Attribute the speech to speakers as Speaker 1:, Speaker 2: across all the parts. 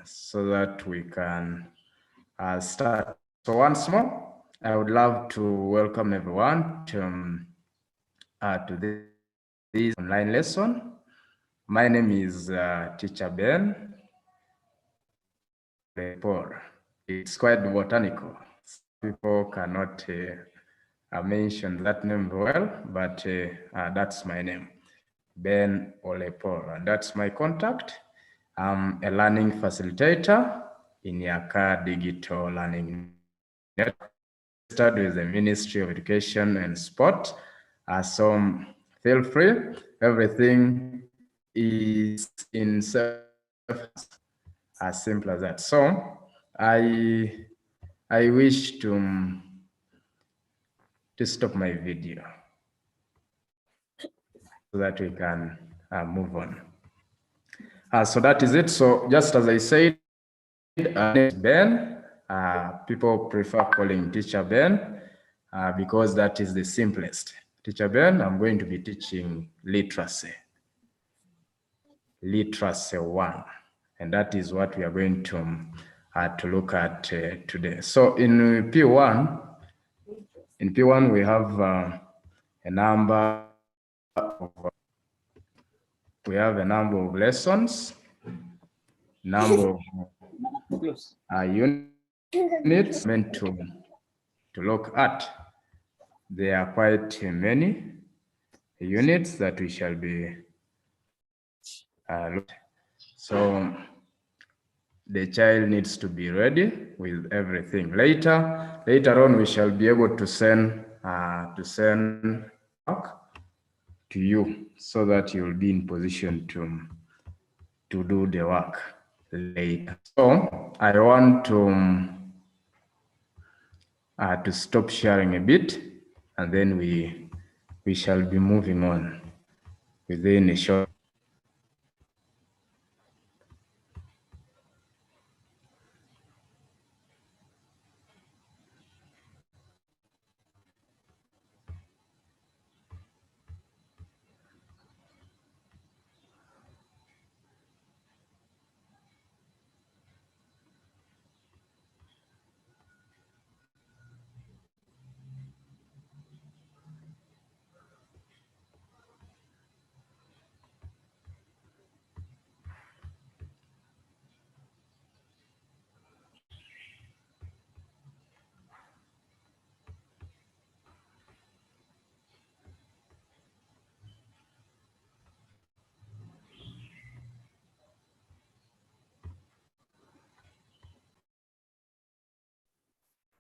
Speaker 1: so that we can start. So once more, I would love to welcome everyone to this online lesson. My name is Teacher Ben Paul. It's quite botanical. People cannot mention that name well, but that's my name, Ben Olepor, and that's my contact. I'm a learning facilitator in Yaka Digital Learning Network, registered with the Ministry of Education and Sport. So feel free. Everything is in self, as simple as that. So I wish to stop my video so that we can move on. So that is it. So just as I said, Ben, people prefer calling Teacher Ben because that is the simplest. Teacher Ben, I'm going to be teaching literacy 1, and that is what we are going to look at today. So in P1, we have a number of lessons, number of units meant to look at. There are quite many units that we shall be looking at. So the child needs to be ready with everything. Later on, we shall be able to send work to you so that you'll be in position to do the work later. So I want to stop sharing a bit, and then we shall be moving on within a short.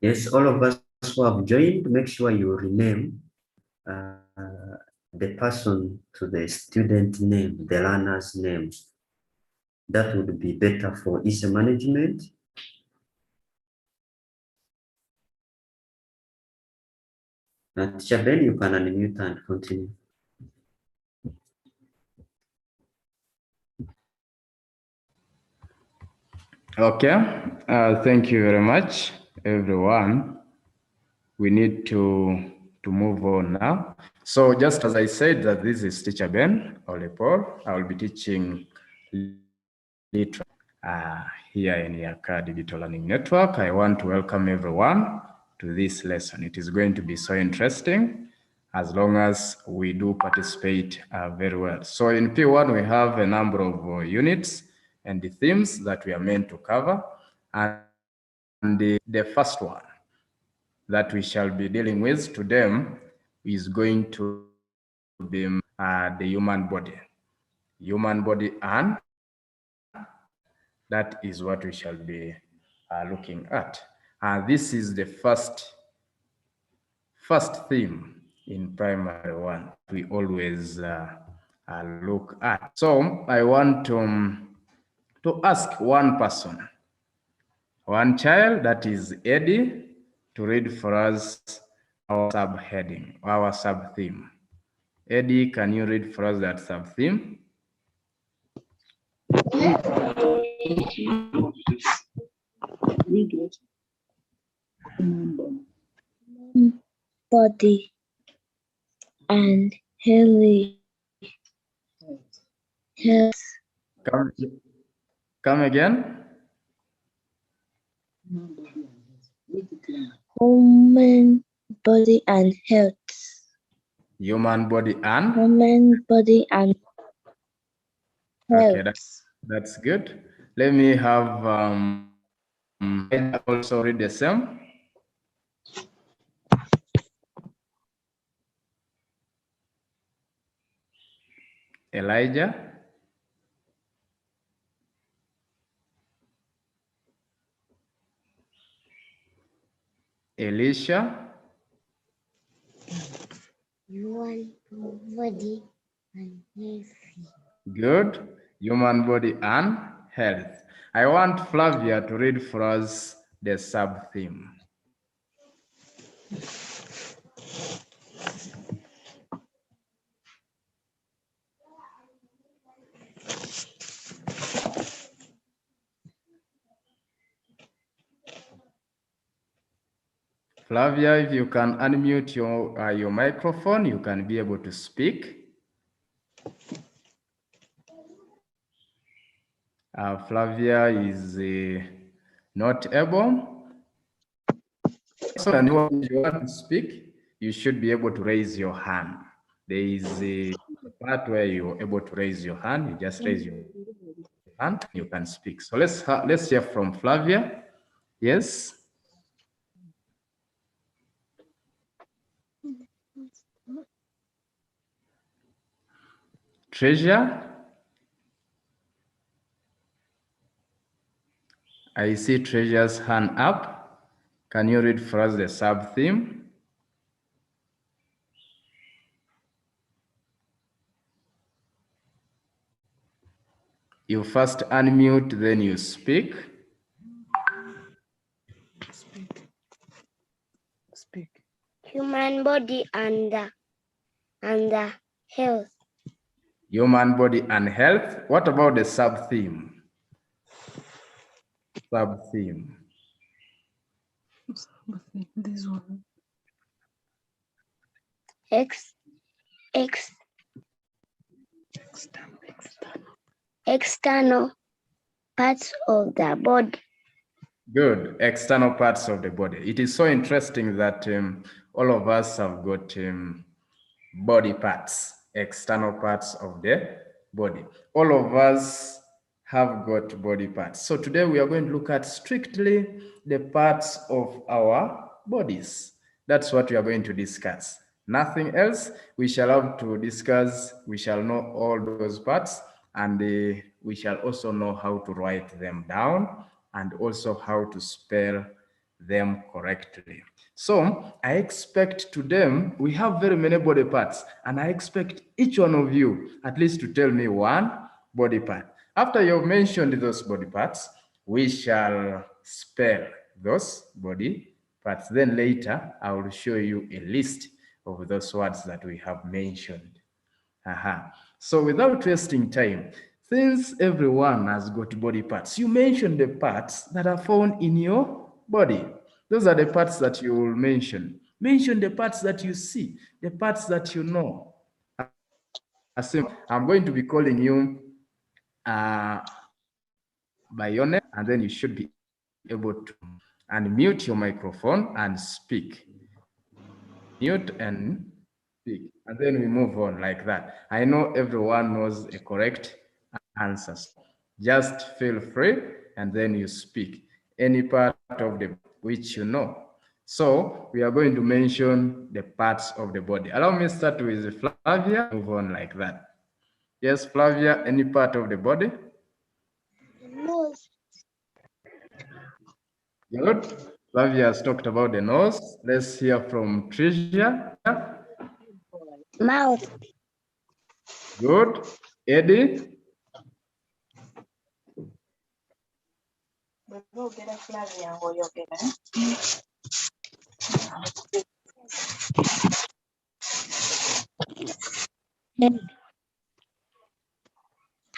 Speaker 2: Yes, all of us who have joined, make sure you rename the person to the student name, the learner's name. That would be better for easy management. Teacher Ben, you can unmute and continue.
Speaker 1: Okay, thank you very much, everyone. We need to move on now. So just as I said that this is Teacher Ben Olepor, I will be teaching literacy here in Yaka Digital Learning Network. I want to welcome everyone to this lesson. It is going to be so interesting as long as we do participate very well. So in P1, we have a number of units and the themes that we are meant to cover. And the first one that we shall be dealing with today is going to be the human body. And that is what we shall be looking at. This is the first theme in primary 1 we always look at. So I want to ask one person, one child, that is Eddie, to read for us our subheading, our sub-theme. Eddie, can you read for us that sub-theme?
Speaker 3: Body and health.
Speaker 1: Come Come again.
Speaker 3: Human body and health.
Speaker 1: Human body and
Speaker 3: Human body and
Speaker 1: okay,
Speaker 3: health.
Speaker 1: that's good. Let me have Elijah also read the same. Elijah. Elisha.
Speaker 3: Human body and health.
Speaker 1: Good. Human body and health. I want Flavia to read for us the sub-theme. Flavia, if you can unmute your microphone, you can be able to speak. Flavia is not able. So if you want to speak, you should be able to raise your hand. There is a part where you're able to raise your hand. You just raise your hand, you can speak. So let's hear from Flavia. Yes. Treasure. I see Treasure's hand up. Can you read for us the sub-theme? You first unmute, then you speak.
Speaker 4: Speak.
Speaker 3: Human body and the health.
Speaker 1: Human body and health. What about the sub-theme? Sub-theme.
Speaker 4: This one.
Speaker 3: External parts of the body.
Speaker 1: Good. External parts of the body. It is so interesting that all of us have got body parts, external parts of the body. All of us have got body parts. So today we are going to look at strictly the parts of our bodies. That's what we are going to discuss. Nothing else. We shall have to discuss, we shall know all those parts, and we shall also know how to write them down and also how to spell them correctly. So I expect today we have very many body parts, and I expect each one of you at least to tell me one body part. After you've mentioned those body parts, we shall spell those body parts. Then later, I will show you a list of those words that we have mentioned. So without wasting time, since everyone has got body parts, you mentioned the parts that are found in your body. Those are the parts that you will mention. Mention the parts that you see, the parts that you know. I'm going to be calling you by your name, and then you should be able to unmute your microphone and speak. Mute and speak, and then we move on like that. I know everyone knows a correct answer. Just feel free, and then you speak any part of the which you know. So we are going to mention the parts of the body. Allow me to start with Flavia, move on like that. Yes, Flavia, any part of the body?
Speaker 3: Nose.
Speaker 1: Good. Flavia has talked about the nose. Let's hear from Tricia.
Speaker 3: Mouth.
Speaker 1: Good. Eddie?
Speaker 3: Head.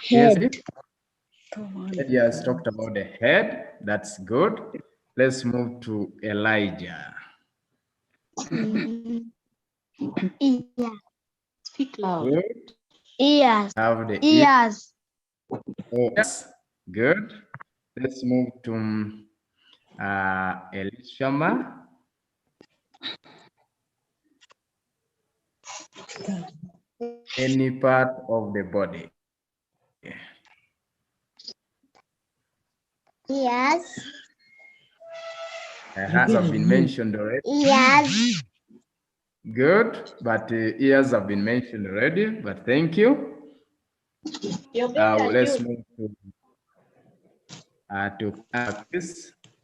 Speaker 1: Yes,
Speaker 3: Head.
Speaker 1: Eddie has talked about the head. That's good. Let's move to Elijah.
Speaker 3: Ear.
Speaker 4: Speak loud.
Speaker 1: Good.
Speaker 3: Ears.
Speaker 1: Have the
Speaker 3: Ears.
Speaker 1: ears. Good. Let's move to Elishama. Any part of the body.
Speaker 3: Yes.
Speaker 1: Hands have been mentioned already.
Speaker 3: Yes.
Speaker 1: Good, but ears have been mentioned already, but thank you. Let's move to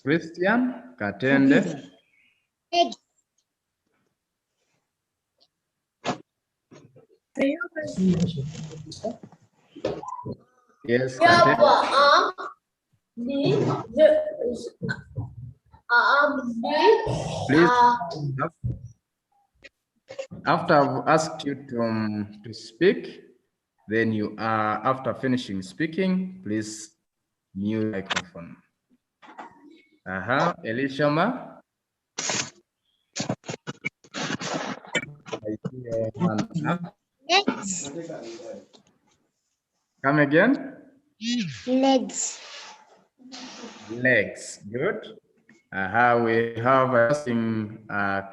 Speaker 1: Christian Katende.
Speaker 3: Legs.
Speaker 1: Yes, Katende. Please, after I've asked you to speak, then you are, after finishing speaking, please mute microphone. Elishama. I see your hand up.
Speaker 3: Legs.
Speaker 1: Come again.
Speaker 3: Legs.
Speaker 1: Legs. Good. We have a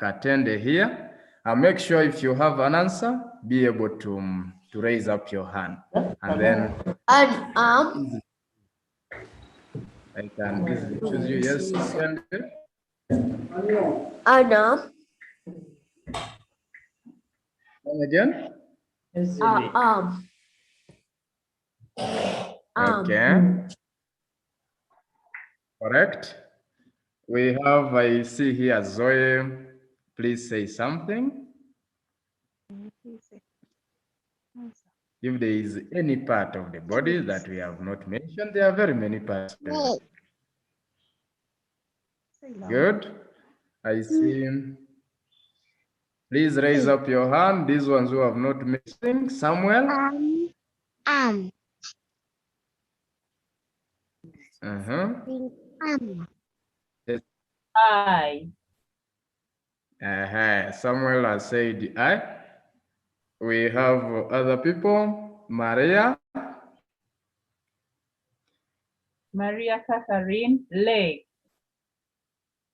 Speaker 1: Katende here. Make sure if you have an answer, be able to raise up your hand, and then
Speaker 3: An arm.
Speaker 1: I can easily choose you. Yes, Katende.
Speaker 3: An arm.
Speaker 1: Come again.
Speaker 3: Arm.
Speaker 1: Okay. Correct. We have, I see here, Zoe. Please say something. If there is any part of the body that we have not mentioned, there are very many parts. Good. I see. Please raise up your hand. These ones who have not mentioned. Samuel.
Speaker 3: Arm.
Speaker 1: Arm. Yes.
Speaker 5: I.
Speaker 1: Samuel has said I. We have other people. Maria.
Speaker 5: Maria Catherine, leg.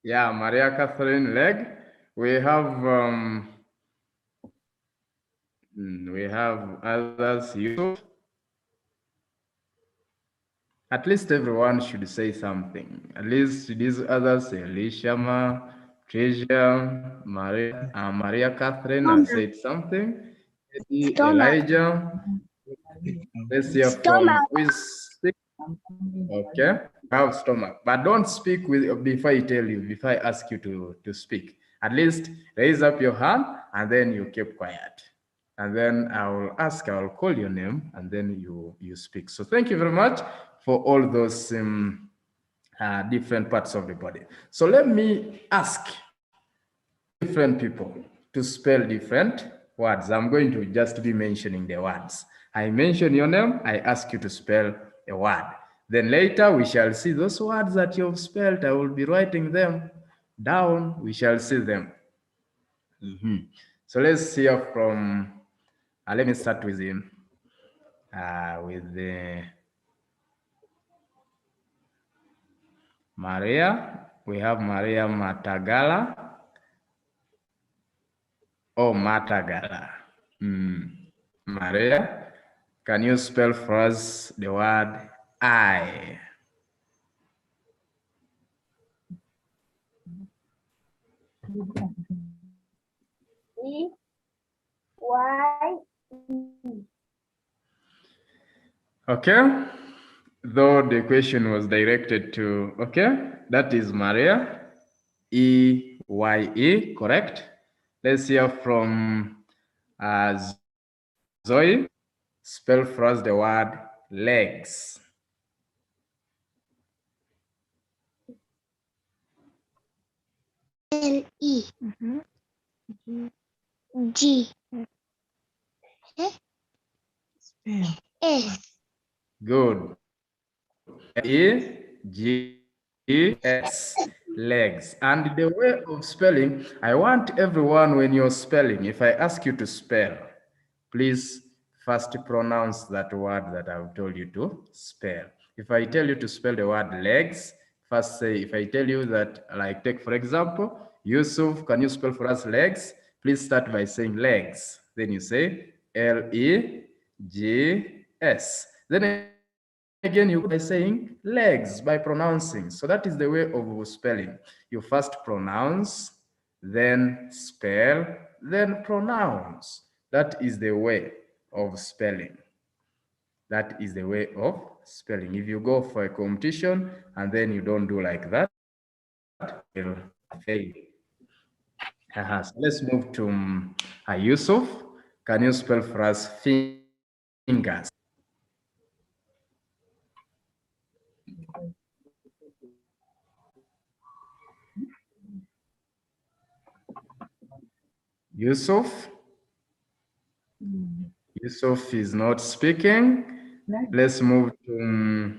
Speaker 1: Yeah, Maria Catherine, leg. We have others. Yusuf. At least everyone should say something. At least these others, Elishama, Treasure, Maria Catherine have said something. Elijah. Let's hear from who is speaking. Okay, have stomach, but don't speak before I tell you, before I ask you to speak. At least raise up your hand and then you keep quiet. And then I'll call your name and then you speak. So thank you very much for all those different parts of the body. So let me ask different people to spell different words. I'm going to just be mentioning the words. I mention your name, I ask you to spell a word. Then later we shall see those words that you've spelled. I will be writing them down. We shall see them. So let's hear from, let me start with him. Maria. We have Maria Matagala. Oh, Matagala. Maria, can you spell for us the word I?
Speaker 3: E-Y-E.
Speaker 1: Okay. Though the question was directed to, okay, that is Maria, E-Y-E, correct? Let's hear from Zoe. Spell for us the word legs.
Speaker 3: L-E. G. S.
Speaker 1: Good. E-G-S, legs. And the way of spelling, I want everyone, when you're spelling, if I ask you to spell, please first pronounce that word that I've told you to spell. If I tell you to spell the word legs, first say, if I tell you that, like, take for example, Yusuf, can you spell for us legs? Please start by saying legs. Then you say L-E-G-S. Then again, you by saying legs, by pronouncing. So that is the way of spelling. You first pronounce, then spell, then pronounce. That is the way of spelling. That is the way of spelling. If you go for a competition and then you don't do like that, you'll fail. So let's move to Yusuf. Can you spell for us fingers? Yusuf? Yusuf is not speaking. Let's move to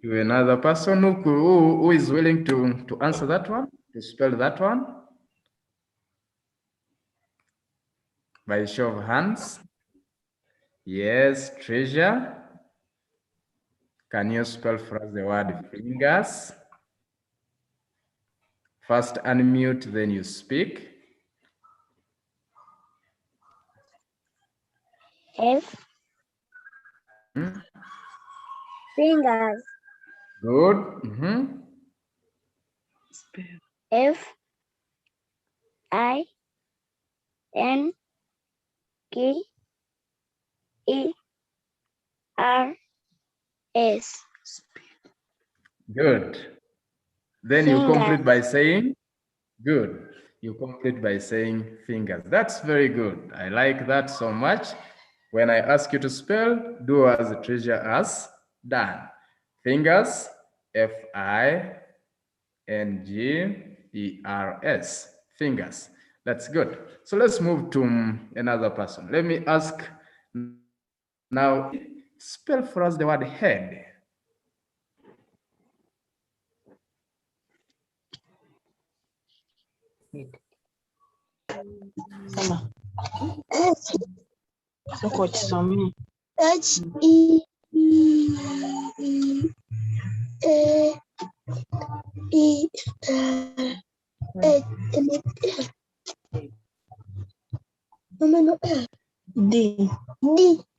Speaker 1: another person who is willing to answer that one, to spell that one. By show of hands. Yes, Treasure. Can you spell for us the word fingers? First unmute, then you speak.
Speaker 3: F. Fingers.
Speaker 1: Good.
Speaker 4: Spell.
Speaker 3: F-I-N-G-E-R-S.
Speaker 1: Good. Then you complete by saying, good. You complete by saying fingers. That's very good. I like that so much. When I ask you to spell, do as the Treasure has done. Fingers, F-I-N-G-E-R-S. Fingers. That's good. So let's move to another person. Let me ask now, spell for us the word head.
Speaker 4: Sama. Soko kisome. D.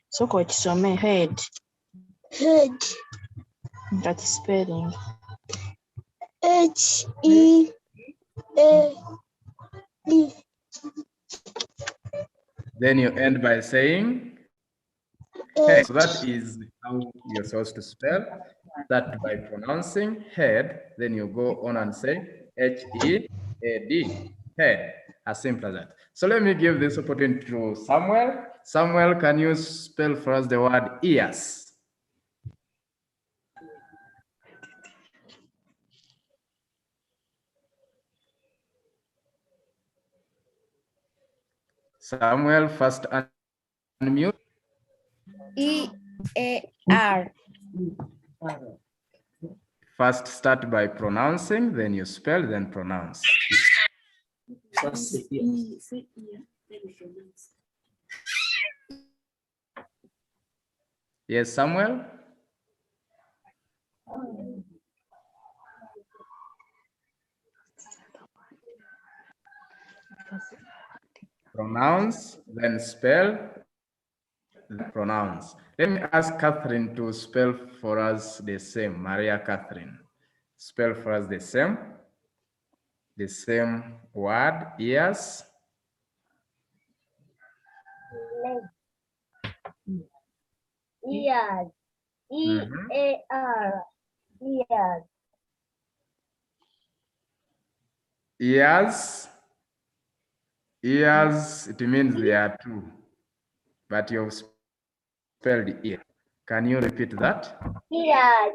Speaker 4: Soko kisome head.
Speaker 3: Head.
Speaker 4: That's spelling.
Speaker 3: H-E-A-D.
Speaker 1: Then you end by saying head. So that is how you're supposed to spell that, by pronouncing head. Then you go on and say H-E-A-D, head. As simple as that. So let me give this opportunity to Samuel. Samuel, can you spell for us the word ears? Samuel, first unmute.
Speaker 3: E-A-R.
Speaker 1: First start by pronouncing, then you spell, then pronounce. Yes, Samuel? Pronounce, then spell, then pronounce. Let me ask Catherine to spell for us the same. Maria Catherine, spell for us the same word, ears.
Speaker 3: Ears. E-A-R. Ears.
Speaker 1: Ears. Ears, it means there are two, but you've spelled ear. Can you repeat that?
Speaker 3: Ears.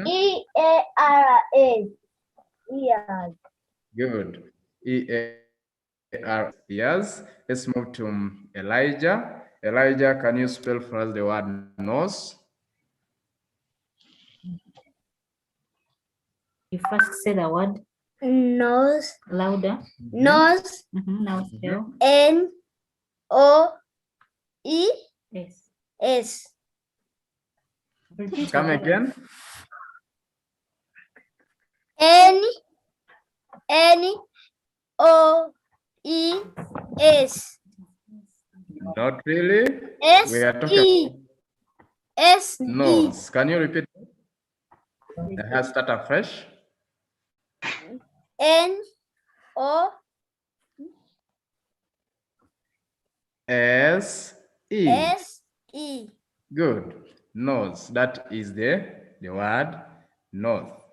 Speaker 3: E-A-R-S. Ears.
Speaker 1: Good. E-A-R, ears. Let's move to Elijah. Elijah, can you spell for us the word nose?
Speaker 6: You first say the word
Speaker 3: Nose.
Speaker 6: louder.
Speaker 3: Nose.
Speaker 6: Now spell.
Speaker 3: N-O-E-S.
Speaker 6: Yes.
Speaker 5: Repeat
Speaker 1: Come again.
Speaker 3: N-O-E-S.
Speaker 1: Not really. We are talking
Speaker 3: S-E. S-E.
Speaker 1: nose. Can you repeat? Start afresh.
Speaker 3: N-O.
Speaker 1: S-E.
Speaker 3: S-E.
Speaker 1: Good. Nose. That is the word north.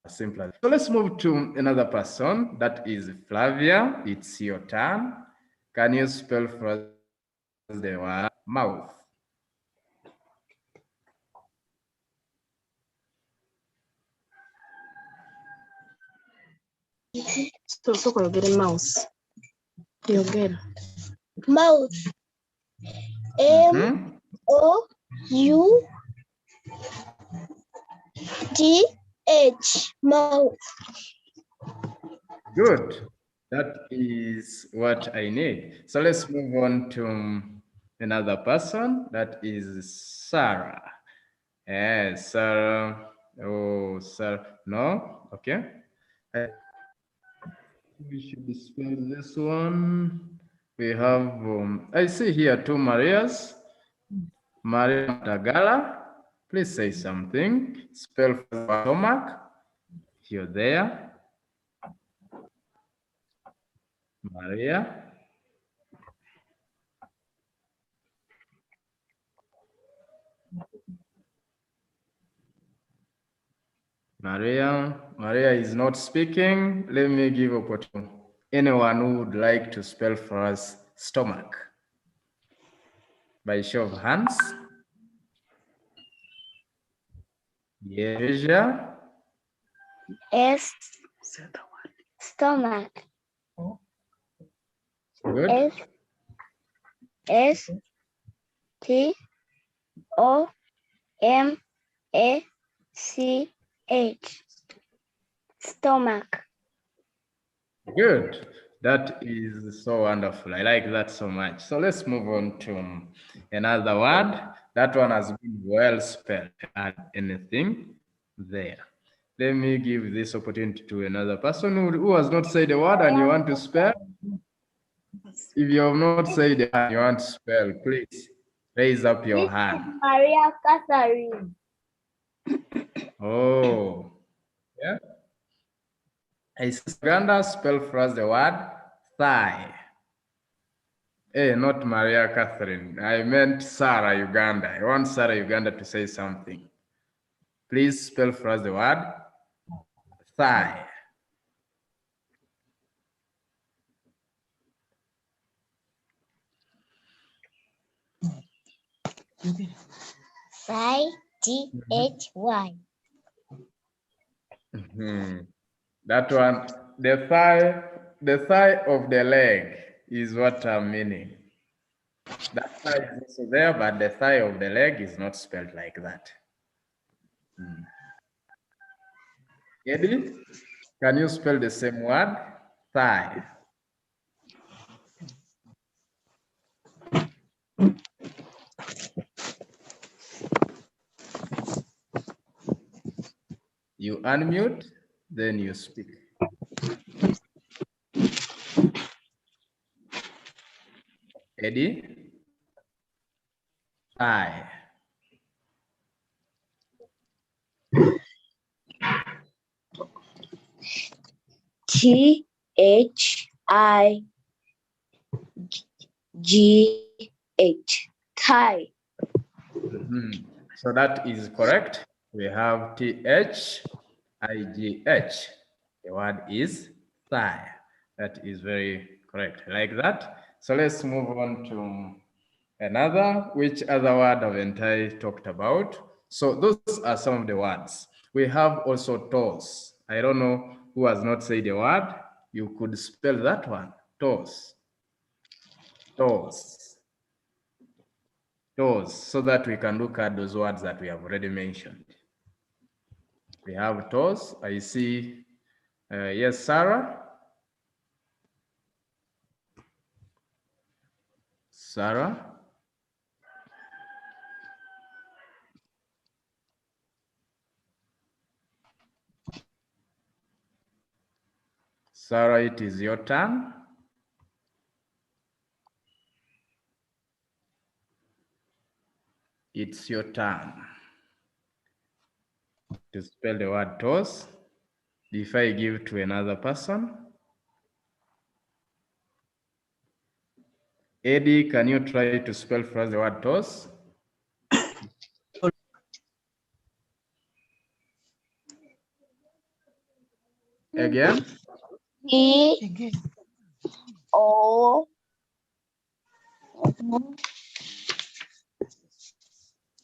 Speaker 1: Simple. So let's move to another person. That is Flavia. It's your turn. Can you spell for us the word mouth?
Speaker 4: So yogera mouse. Yogera.
Speaker 3: Mouth. M-O-U-T-H. Mouth.
Speaker 1: Good. That is what I need. So let's move on to another person. That is Sarah. Yes, Sarah. Oh, Sarah. No? Okay. We should spell this one. We have, I see here two Marias. Maria Tagala. Please say something. Spell for stomach. You're there. Maria. Maria is not speaking. Let me give opportunity. Anyone who would like to spell for us stomach? By show of hands. Yeah.
Speaker 3: S. Stomach.
Speaker 1: Good.
Speaker 3: S. S. T. O. M. A. C. H. Stomach.
Speaker 1: Good. That is so wonderful. I like that so much. So let's move on to another word. That one has been well spelled. Add anything there. Let me give this opportunity to another person who has not said a word and you want to spell. If you have not said it and you want to spell, please raise up your hand.
Speaker 3: Maria Catherine.
Speaker 1: Oh, yeah. I see Uganda spell for us the word thigh. Hey, not Maria Catherine. I meant Sarah Uganda. I want Sarah Uganda to say something. Please spell for us the word thigh.
Speaker 3: T-H-Y.
Speaker 1: That one, the thigh of the leg is what I'm meaning. That thigh is also there, but the thigh of the leg is not spelled like that. Eddie, can you spell the same word? Thigh. You unmute, then you speak. Eddie? Thigh.
Speaker 3: T-H-I-G-H. Thigh.
Speaker 1: So that is correct. We have T-H-I-G-H. The word is thigh. That is very correct. I like that. So let's move on to another. Which other word haven't I talked about? So those are some of the words. We have also toes. I don't know who has not said the word. You could spell that one. Toes. Toes. Toes, so that we can look at those words that we have already mentioned. We have toes. I see, yes, Sarah. Sarah. Sarah, it is your turn. It's your turn to spell the word toss. Before I give to another person. Eddie, can you try to spell for us the word toss? Again?
Speaker 3: T O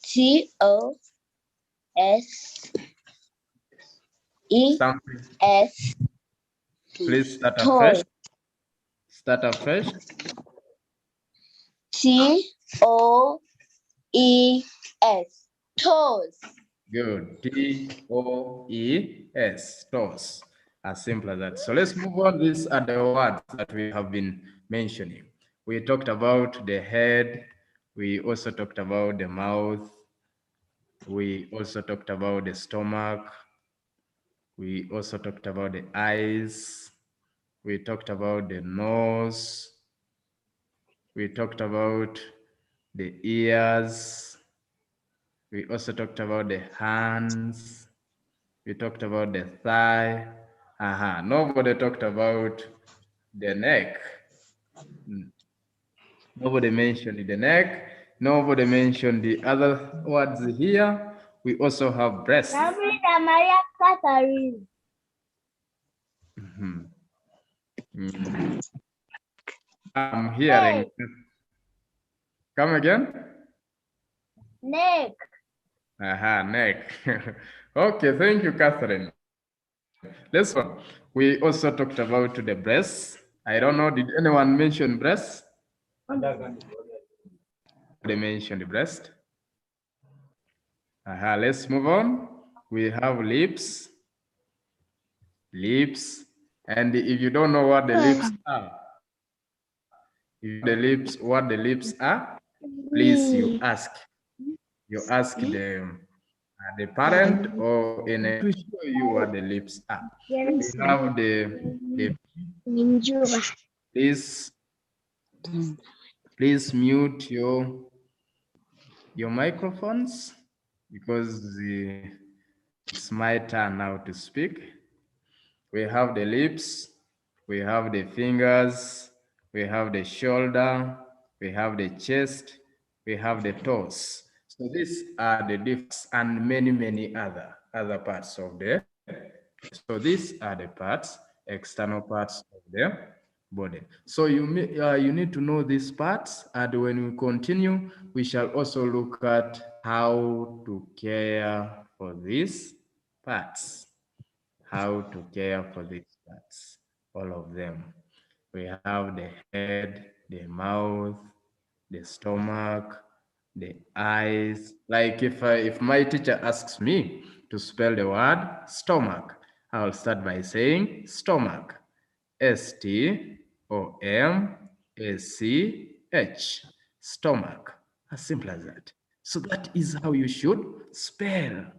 Speaker 3: T O S E
Speaker 1: Something.
Speaker 3: S.
Speaker 1: Please start
Speaker 3: Toss.
Speaker 1: afresh. Start afresh.
Speaker 3: T O E S. Toes.
Speaker 1: Good. T-O-E-S. Toss. As simple as that. So let's move on. These are the words that we have been mentioning. We talked about the head. We also talked about the mouth. We also talked about the stomach. We also talked about the eyes. We talked about the nose. We talked about the ears. We also talked about the hands. We talked about the thigh. Nobody talked about the neck. Nobody mentioned the neck. Nobody mentioned the other words here. We also have breast.
Speaker 3: Maria Catherine.
Speaker 1: I'm hearing. Come again?
Speaker 3: Neck.
Speaker 1: Neck. Okay, thank you, Catherine. This one, we also talked about the breasts. I don't know, did anyone mention breasts? They mentioned the breast. Let's move on. We have lips. Lips. And if you don't know what the lips are, what the lips are, please you ask. You ask the parent or in a to show you what the lips are. We have the please mute your microphones because it's my turn now to speak. We have the lips, we have the fingers, we have the shoulder, we have the chest, we have the toes. So these are the difference and many other parts of the. So these are the parts, external parts of the body. So you need to know these parts, and when we continue, we shall also look at how to care for these parts. How to care for these parts, all of them. We have the head, the mouth, the stomach, the eyes. Like if my teacher asks me to spell the word stomach, I'll start by saying stomach. S-T-O-M-A-C-H. Stomach. As simple as that. So that is how you should spell.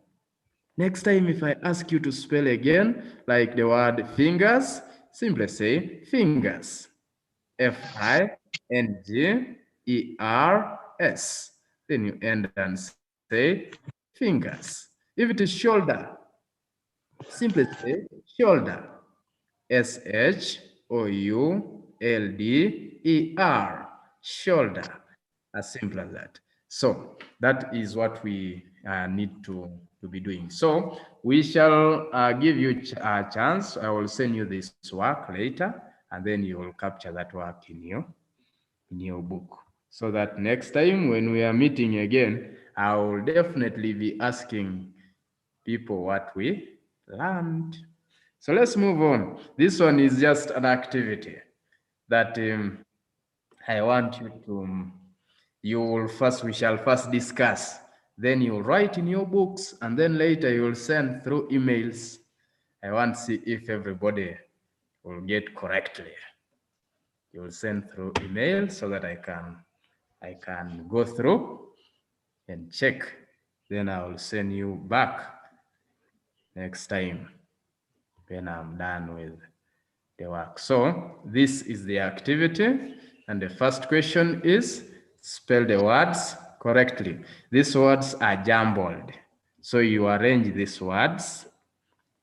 Speaker 1: Next time, if I ask you to spell again, like the word fingers, simply say fingers. F-I-N-G-E-R-S. Then you end and say fingers. If it is shoulder, simply say shoulder. S-H-O-U-L-D-E-R. Shoulder. As simple as that. So that is what we need to be doing. So we shall give you a chance. I will send you this work later, and then you will capture that work in your book. So that next time when we are meeting again, I will definitely be asking people what we learned. So let's move on. This one is just an activity that I want you to, we shall first discuss, then you'll write in your books, and then later you'll send through emails. I want to see if everybody will get correctly. You'll send through email so that I can go through and check. Then I will send you back next time when I'm done with the work. So this is the activity. And the first question is spell the words correctly. These words are jumbled. So you arrange these words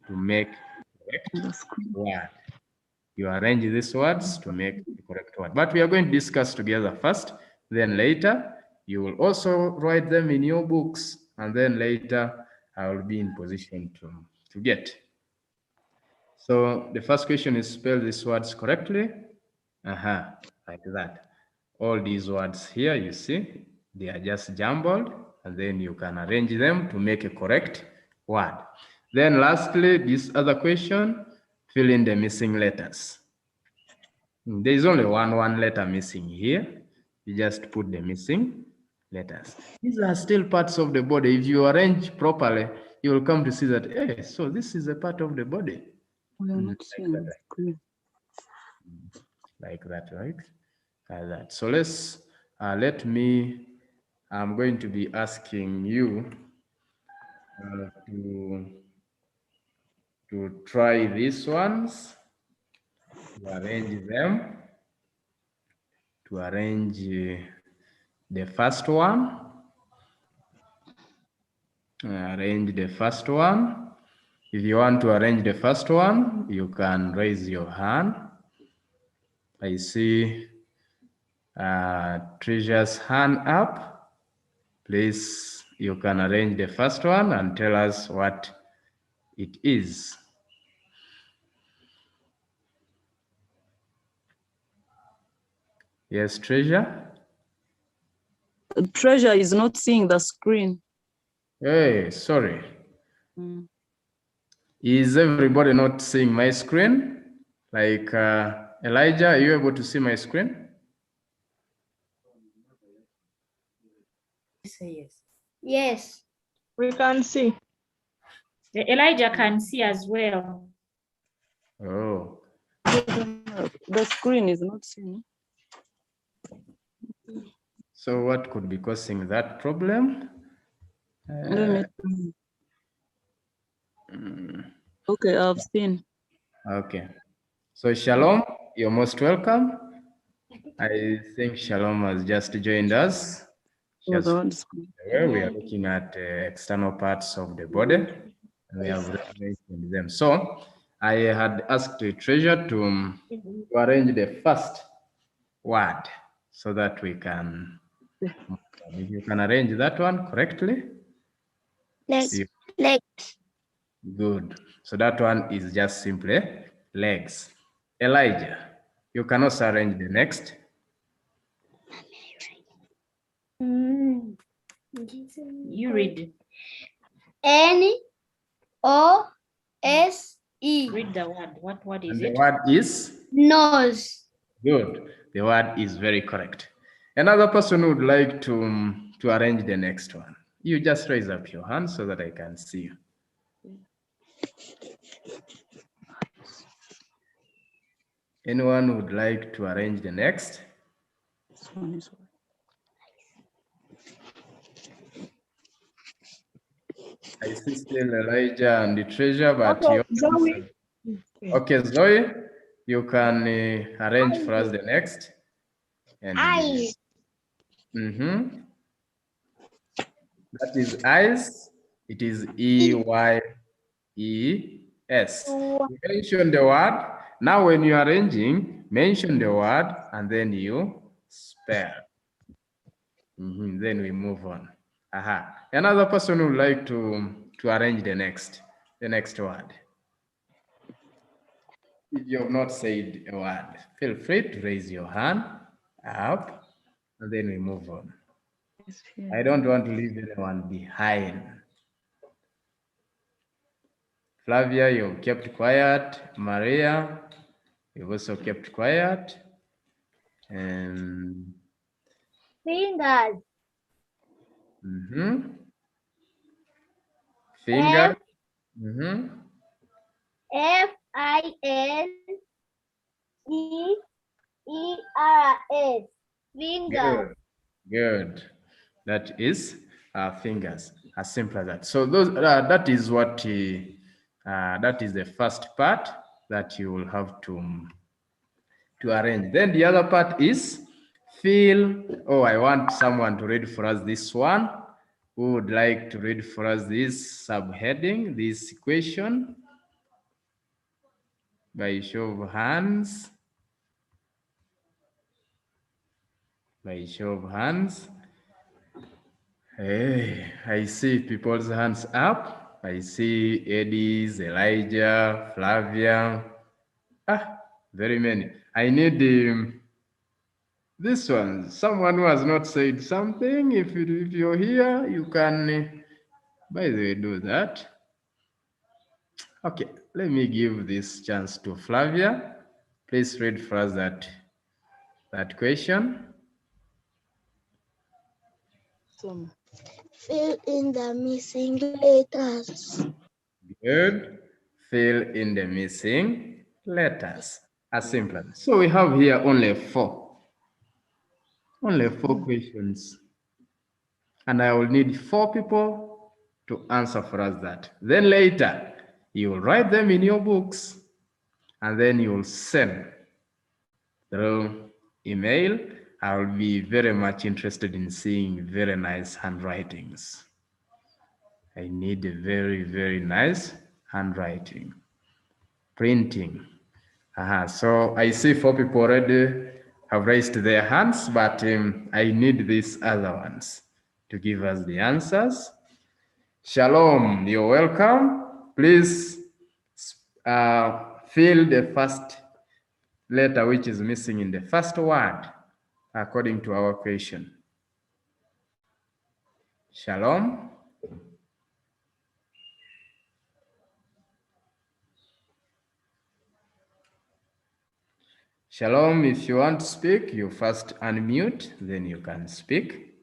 Speaker 1: to make correct word. You arrange these words to make the correct word. But we are going to discuss together first. Then later, you will also write them in your books. And then later, I will be in position to get. So the first question is spell these words correctly. Like that. All these words here, you see, they are just jumbled, and then you can arrange them to make a correct word. Then lastly, this other question, fill in the missing letters. There is only one letter missing here. You just put the missing letters. These are still parts of the body. If you arrange properly, you will come to see that, hey, so this is a part of the body.
Speaker 7: We are not seeing the screen.
Speaker 1: Like that, right? Like that. So I'm going to be asking you to try these ones, to arrange them, to arrange the first one. Arrange the first one. If you want to arrange the first one, you can raise your hand. I see Treasure's hand up. Please, you can arrange the first one and tell us what it is. Yes, Treasure?
Speaker 7: Treasure is not seeing the screen.
Speaker 1: Hey, sorry. Is everybody not seeing my screen? Like Elijah, are you able to see my screen?
Speaker 6: Say yes.
Speaker 3: Yes.
Speaker 4: We can see.
Speaker 6: Elijah can see as well.
Speaker 1: Oh,
Speaker 7: The screen is not seeing.
Speaker 1: so what could be causing that problem?
Speaker 7: Okay, I've seen.
Speaker 1: Okay. So Shalom, you're most welcome. I think Shalom has just joined us.
Speaker 7: Oh, the one
Speaker 1: Where we are looking at external parts of the body, and we have mentioned them. So I had asked the Treasure to arrange the first word so that we can, if you can arrange that one correctly.
Speaker 3: Legs.
Speaker 1: See.
Speaker 3: Legs.
Speaker 1: Good. So that one is just simply legs. Elijah, you can also arrange the next.
Speaker 6: You read.
Speaker 3: N-O-S-E.
Speaker 6: Read the word. What word is
Speaker 1: And
Speaker 6: it?
Speaker 1: the word is?
Speaker 3: Nose.
Speaker 1: Good. The word is very correct. Another person would like to arrange the next one. You just raise up your hand so that I can see you. Anyone would like to arrange the next?
Speaker 7: This one is
Speaker 1: I see still Elijah and the Treasure, but
Speaker 4: Okay,
Speaker 1: you
Speaker 4: Zoe.
Speaker 1: okay, Zoe, you can arrange for us the next. And
Speaker 3: Eyes.
Speaker 1: That is eyes. It is E-Y-E-S. You mention the word. Now, when you are arranging, mention the word and then you spell. Then we move on. Another person would like to arrange the next word. If you have not said a word, feel free to raise your hand up and then we move on. I don't want to leave anyone behind. Flavia, you've kept quiet. Maria, you've also kept quiet. And
Speaker 3: Fingers.
Speaker 1: Finger.
Speaker 3: F-I-N-E-E-R-S. Fingers.
Speaker 1: Good. That is fingers. As simple as that. So those that is what that is the first part. that you will have to arrange. Then the other part is fill. Oh, I want someone to read for us this one. Who would like to read for us this subheading, this equation? By show of hands. By show of hands. Hey, I see people's hands up. I see Eddie's, Elijah, Flavia. Ah, very many. I need this one. Someone who has not said something. If you're here, you can, by the way, do that. Okay, let me give this chance to Flavia. Please read for us that question.
Speaker 3: Fill in the missing letters.
Speaker 1: Good. Fill in the missing letters. As simple as. So we have here only 4. Only 4 questions. And I will need 4 people to answer for us that. Then later, you will write them in your books and then you will send through email. I will be very much interested in seeing very nice handwritings. I need a very, very nice handwriting. Printing. So I see 4 people already have raised their hands, but I need these other ones to give us the answers. Shalom, you're welcome. Please fill the first letter which is missing in the first word according to our question. Shalom. Shalom, if you want to speak, you first unmute, then you can speak.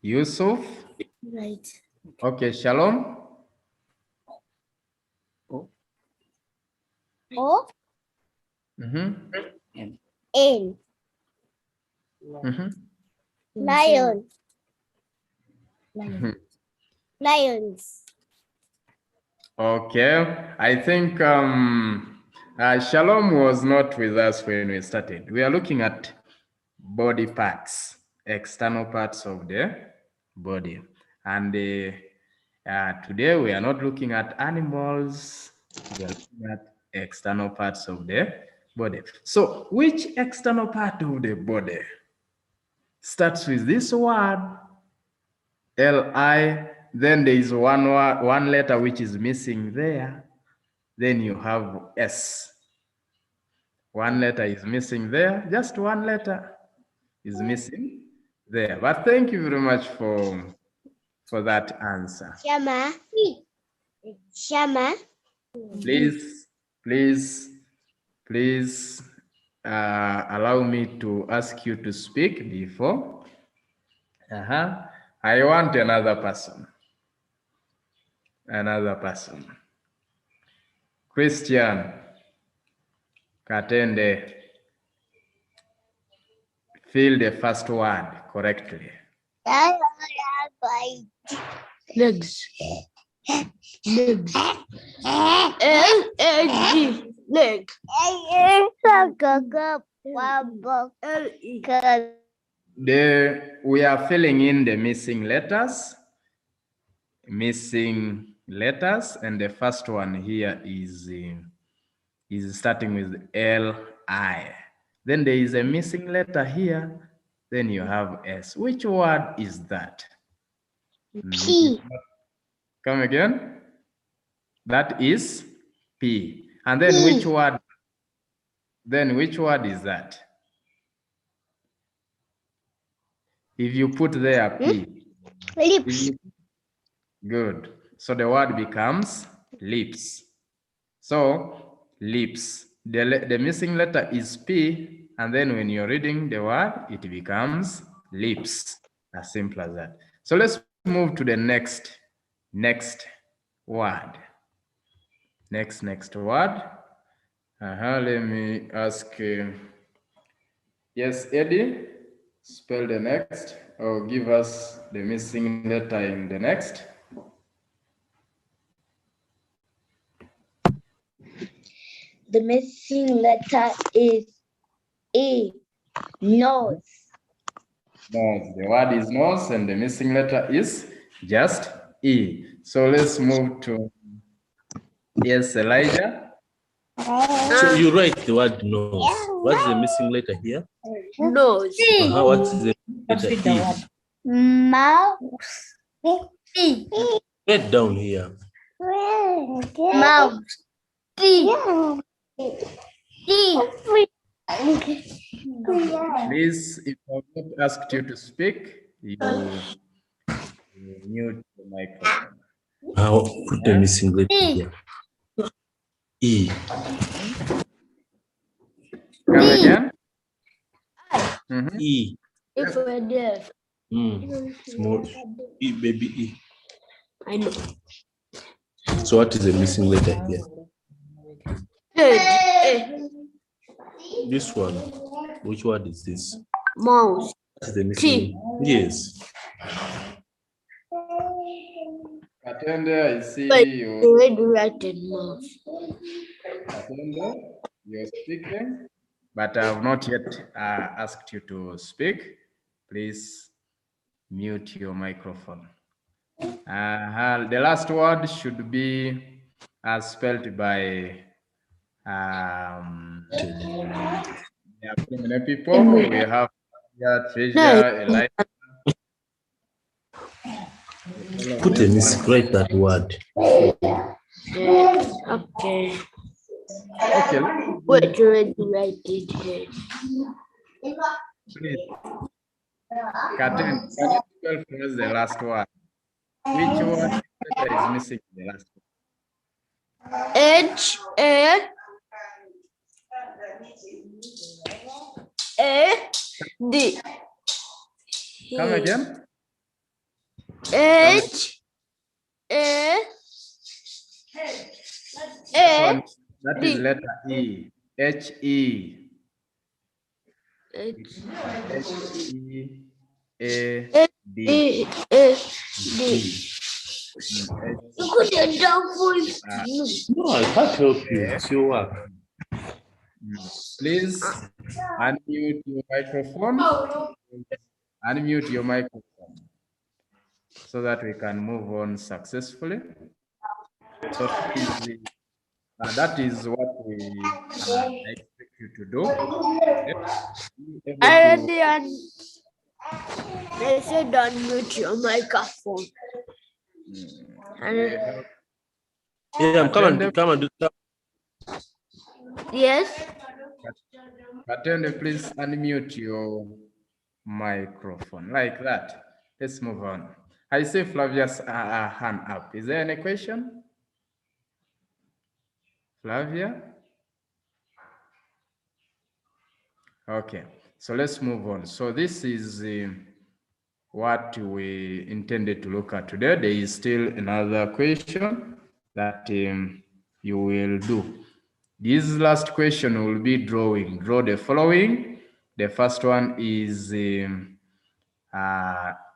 Speaker 1: Yusuf.
Speaker 3: Right.
Speaker 1: Okay, Shalom.
Speaker 3: O
Speaker 1: Mm-hmm.
Speaker 3: N.
Speaker 1: Mm-hmm.
Speaker 3: Lion.
Speaker 1: Mhm.
Speaker 3: Lions.
Speaker 1: Okay, I think Shalom was not with us when we started. We are looking at body parts, external parts of the body. And today we are not looking at animals, we are looking at external parts of the body. So which external part of the body starts with this word, L-I, then there is one letter which is missing there. Then you have S. One letter is missing there. Just one letter is missing there. But thank you very much for that answer.
Speaker 3: Shama. Shama.
Speaker 1: Please allow me to ask you to speak before. I want another person. Another person. Christian Katende, fill the first word correctly.
Speaker 3: Legs. Legs. L-A-G. Leg.
Speaker 1: We are filling in the missing letters. And the first one here is starting with L-I. Then there is a missing letter here. Then you have S. Which word is that?
Speaker 3: P.
Speaker 1: Come again? That is P. And then which word? Then which word is that? If you put there P.
Speaker 3: Lips.
Speaker 1: Good. So the word becomes lips. So lips. The missing letter is P, and then when you're reading the word, it becomes lips. As simple as that. So let's move to the next word. Next word. Let me ask. Yes, Eddie, spell the next, or give us the missing letter in the next.
Speaker 3: The missing letter is E. Nose.
Speaker 1: Nose. The word is nose, and the missing letter is just E. So let's move to, yes, Elijah.
Speaker 8: So you write the word nose. What's the missing letter here?
Speaker 3: Nose.
Speaker 8: What's the letter
Speaker 6: Read the
Speaker 8: E?
Speaker 6: word.
Speaker 3: Mouse. T.
Speaker 8: Write down here.
Speaker 3: Mouse. T. T.
Speaker 1: Please, if I have not asked you to speak, you mute the microphone.
Speaker 8: I'll put the missing letter here. E.
Speaker 1: Come again. Mhm.
Speaker 8: E.
Speaker 3: If we're deaf.
Speaker 8: Small E, baby E.
Speaker 3: I know.
Speaker 8: So what is the missing letter here?
Speaker 3: Head.
Speaker 8: This one. Which word is this?
Speaker 3: Mouse.
Speaker 8: What is the missing? Yes.
Speaker 1: Katende, I see
Speaker 3: But
Speaker 1: you.
Speaker 3: already written mouse.
Speaker 1: Katende, you're speaking, but I have not yet asked you to speak. Please mute your microphone. The last word should be spelled by there are many people. We have Treasure, Elijah.
Speaker 8: Put the missing. Write that word.
Speaker 3: Okay.
Speaker 1: Okay,
Speaker 3: Wait, already write it here.
Speaker 1: please. Katende, can you spell for us the last word? Which word is missing in the last word?
Speaker 3: H A D.
Speaker 1: Come again.
Speaker 3: H A
Speaker 1: That is letter E. H E.
Speaker 3: H
Speaker 1: H E A D.
Speaker 3: E A D. Look at the dumb voice.
Speaker 8: No, I can't help you. It's your work.
Speaker 1: Please unmute your microphone. Unmute your microphone so that we can move on successfully. So that is what we expect you to do.
Speaker 3: They said unmute your microphone.
Speaker 8: Yeah, come and do that.
Speaker 3: Yes.
Speaker 1: Katende, please unmute your microphone like that. Let's move on. I see Flavia's hand up. Is there any question? Flavia? Okay, so let's move on. So this is what we intended to look at today. There is still another question that you will do. This last question will be drawing. Draw the following. The first one is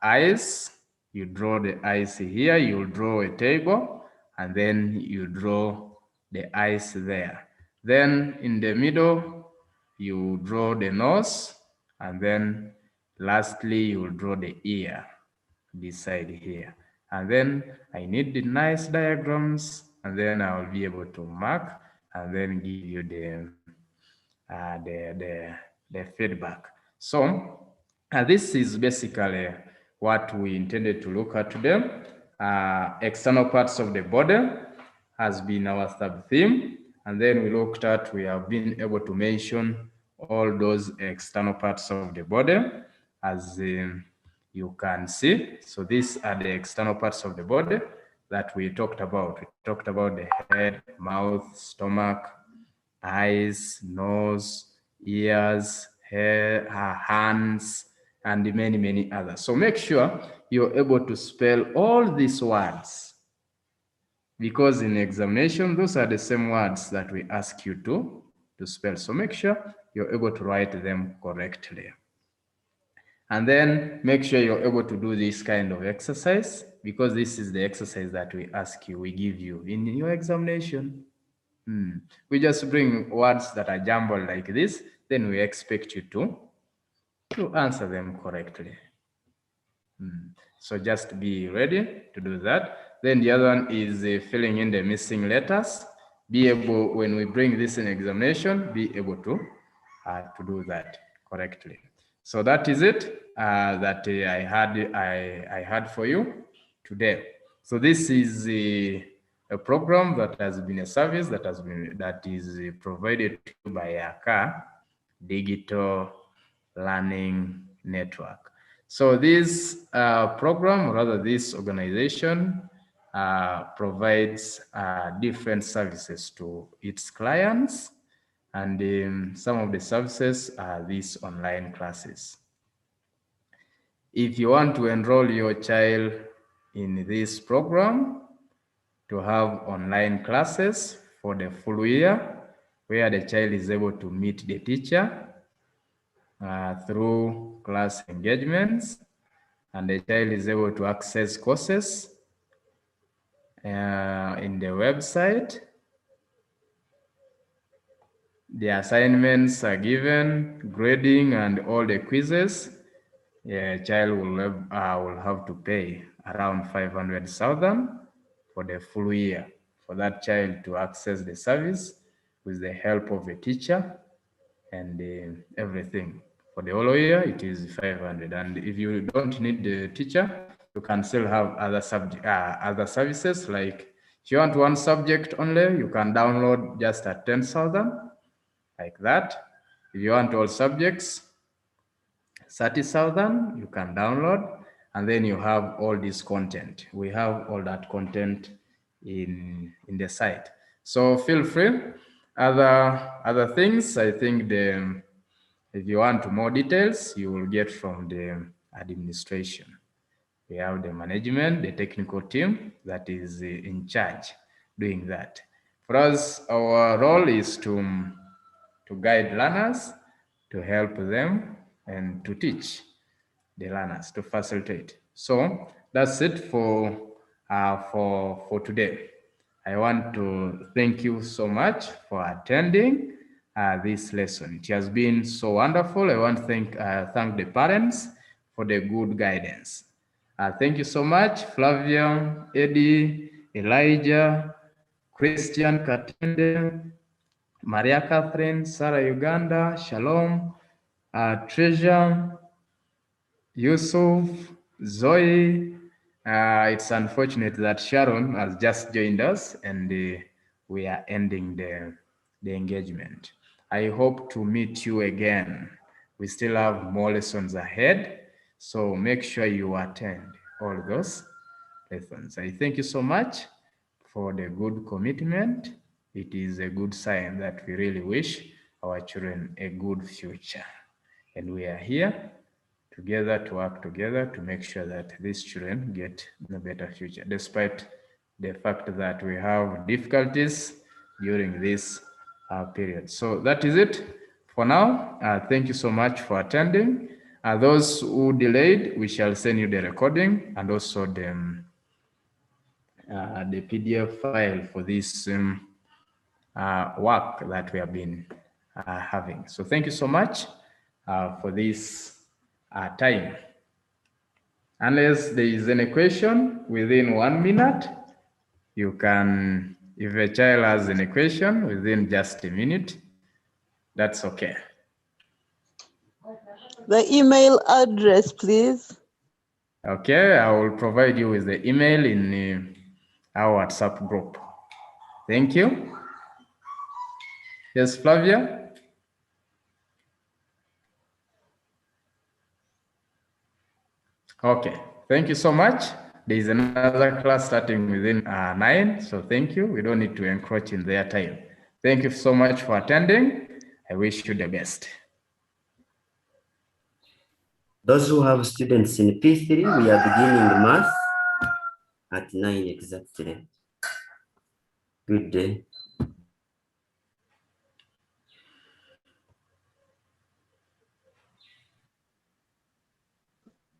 Speaker 1: eyes. You draw the eyes here. You draw a table, and then you draw the eyes there. Then in the middle, you draw the nose, and then lastly, you draw the ear this side here. And then I need the nice diagrams, and then I'll be able to mark and then give you the feedback. So this is basically what we intended to look at today. External parts of the body has been our sub theme, and then we have been able to mention all those external parts of the body as you can see. So these are the external parts of the body that we talked about. We talked about the head, mouth, stomach, eyes, nose, ears, hair, hands, and many, many others. So make sure you're able to spell all these words, because in examination, those are the same words that we ask you to spell. So make sure you're able to write them correctly. And then make sure you're able to do this kind of exercise, because this is the exercise that we ask you, we give you in your examination. We just bring words that are jumbled like this, then we expect you to answer them correctly. So just be ready to do that. Then the other one is filling in the missing letters. Be able, when we bring this in examination, be able to do that correctly. So that is it that I had for you today. So this is a program that has been a service that is provided by ACA Digital Learning Network. So this program, rather this organization, provides different services to its clients, and some of the services are these online classes. If you want to enroll your child in this program to have online classes for the full year, where the child is able to meet the teacher through class engagements, and the child is able to access courses in the website. The assignments are given, grading, and all the quizzes. A child will have to pay around 500,000 for the full year for that child to access the service with the help of a teacher and everything. For the whole year, it is 500. And if you don't need the teacher, you can still have other services. Like if you want one subject only, you can download just at 10,000, like that. If you want all subjects, 30,000, you can download, and then you have all this content. We have all that content in the site. So feel free. Other things, I think if you want more details, you will get from the administration. We have the management, the technical team that is in charge doing that. For us, our role is to guide learners, to help them, and to teach the learners, to facilitate. So that's it for today. I want to thank you so much for attending this lesson. It has been so wonderful. I want to thank the parents for the good guidance. Thank you so much, Flavia, Eddie, Elijah, Christian Katende, Maria Catherine, Sarah Uganda, Shalom, Treasure, Yusuf, Zoe. It's unfortunate that Sharon has just joined us, and we are ending the engagement. I hope to meet you again. We still have more lessons ahead, so make sure you attend all those lessons. I thank you so much for the good commitment. It is a good sign that we really wish our children a good future. And we are here together to work together to make sure that these children get a better future, despite the fact that we have difficulties during this period. So that is it for now. Thank you so much for attending. Those who delayed, we shall send you the recording and also the PDF file for this work that we have been having. So thank you so much for this time. Unless there is any question within 1 minute, you can, if a child has any question within just a minute, that's okay.
Speaker 7: The email address, please.
Speaker 1: Okay, I will provide you with the email in our WhatsApp group. Thank you. Yes, Flavia? Okay, thank you so much. There is another class starting within 9, so thank you. We don't need to encroach in their time. Thank you so much for attending. I wish you the best.
Speaker 2: Those who have students in P3, we are beginning math at 9 exactly. Good day.